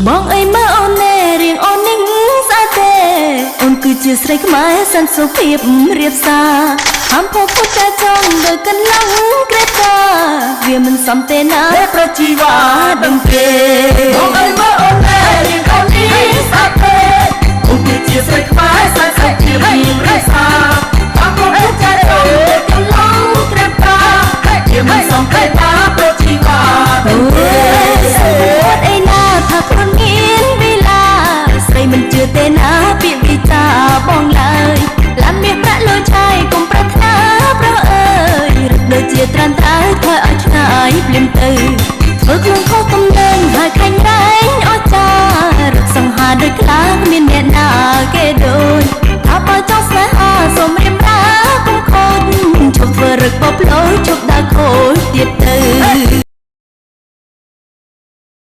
បងអីមើអូនណែរៀងអូនนิ่งស្អាតទេអូនគឺជាស្រីខ្មែរសន្តិសុខភាពរៀបសារហាមពោពុតតែចង់ដូចកន្លងក្រេតាវាមិនសមទេណាប្រជីវ៉ាដឹងទេបងអីមើអូនណែរៀងអូនนิ่งស្អាតទេអូនគឺជាស្រីខ្មែរសន្តិសុខភាពរៀបសារហាមពោពុតតែចង់ដូចកន្លងក្រេតាវាមិនសមទេណាប្រជីវ៉ាដឹងទេអីណាថាខ្លួនងៀនវិឡាស្រីមិនជឿទេណាពាក្យវិចាបងឡើយឡានមាសប្រាក់លើឆាយកុំប្រាថ្នាប្រុសអើយរឹកដូចជាត្រាំត្រើយធ្វើឲ្យឆ្ងាយភ្លាមទៅធ្វើខ្លួនខុសកំណើញហើយខាញ់រែងអស្ចាររឹកសង្ហាដូចខ្លាគ្មានអ្នកណាគេដូចថាបើចង់ស្នេហាសូមរៀបរាកុំខូចឈប់ធ្វើរឹកបបលោជប់ដើរខូចទៀត